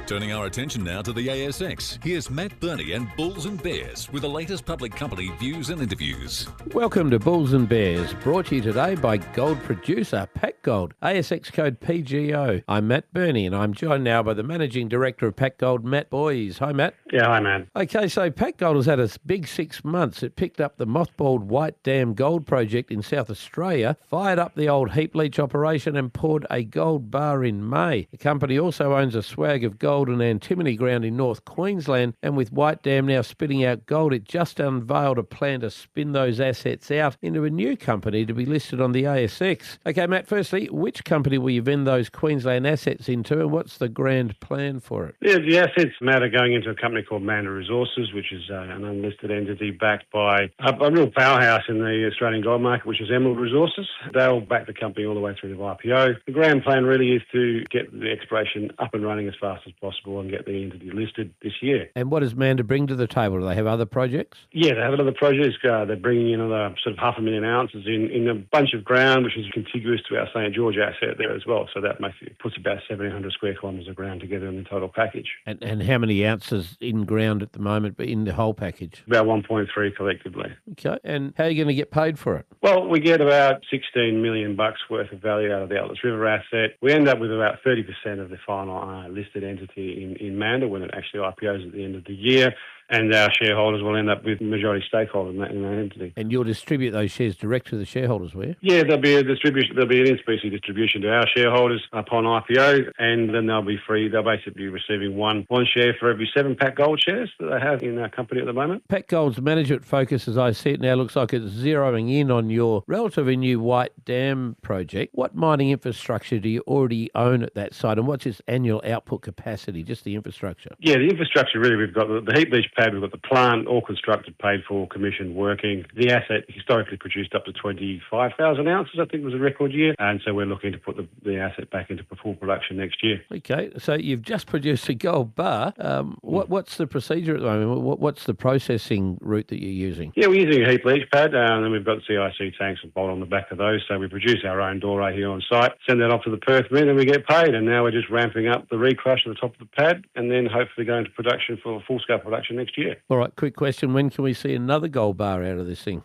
Turning our attention now to the ASX, here's Matt Birney and Bulls and Bears with the latest public company views and interviews. Welcome to Bulls and Bears, brought to you today by gold producer Pacgold, ASX code PGO. I'm Matt Birney and I'm joined now by the Managing Director of Pacgold, Matt Boys. Hi, Matt. Yeah, hi, Matt. Okay, so Pacgold has had a big 6 months. It picked up the mothballed White Dam gold project in South Australia, fired up the old heap leach operation and poured a gold bar in May. The company also owns a swag of gold and antimony ground in North Queensland, and with White Dam now spitting out gold, it just unveiled a plan to spin those assets out into a new company to be listed on the ASX. Okay, Matt, firstly, which company will you vend those Queensland assets into, and what's the grand plan for it? Yeah, the assets, Matt, are going into a company called Mandar Resources, which is an unlisted entity backed by a real powerhouse in the Australian gold market, which is Emerald Resources. They'll back the company all the way through to IPO. The grand plan really is to get the exploration up and running as fast as possible and get the entity listed this year. And what does Mandar bring to the table? Do they have other projects? Yeah, they have another project. They're bringing in another sort of 500,000 ounces in a bunch of ground, which is contiguous to our St. George asset there as well. So that puts about 1,700 square kilometres of ground together in the total package. And how many ounces in ground at the moment, but in the whole package? About 1.3 collectively. Okay, and how are you going to get paid for it? Well, we get about $16 million worth of value out of the Atlas River asset. We end up with about 30% of the final listed entity in Mandar when it actually IPOs at the end of the year. And our shareholders will end up with majority stakeholder in that entity. And you'll distribute those shares direct to the shareholders, will you? Yeah, there'll be a distribution. There'll be an in-specie distribution to our shareholders upon IPO, and then they'll be free. They'll basically be receiving one share for every 7 Pacgold shares that they have in our company at the moment. Pacgold's management focus, as I see it now, looks like it's zeroing in on your relatively new White Dam project. What mining infrastructure do you already own at that site, and what's its annual output capacity, just the infrastructure? Yeah, the infrastructure really, we've got the heap leach pad, we've got the plant, all constructed, paid for, commissioned, working. The asset historically produced up to 25,000 ounces, I think was a record year, and so we're looking to put the asset back into full production next year. Okay, so you've just produced a gold bar. What's the procedure at the moment? What's the processing route that you're using? Yeah, we're using a heap leach pad, and then we've got CIC tanks and bolt on the back of those, so we produce our own doré here on site, send that off to the Perth mint, and we get paid, and now we're just ramping up the recrush at the top of the pad, and then hopefully go into production for full-scale production next year. All right, quick question. When can we see another gold bar out of this thing?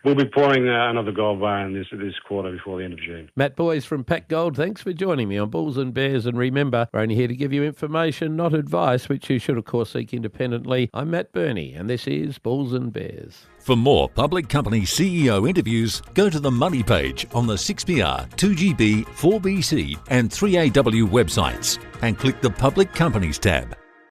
We'll be pouring another gold bar in this quarter before the end of June. Matt Boys from Pacgold, thanks for joining me on Bulls and Bears. And remember, we're only here to give you information, not advice, which you should, of course, seek independently. I'm Matt Birney, and this is Bulls and Bears. For more public company CEO interviews, go to the Money page on the 6PR, 2GB, 4BC and 3AW websites and click the Public Companies tab.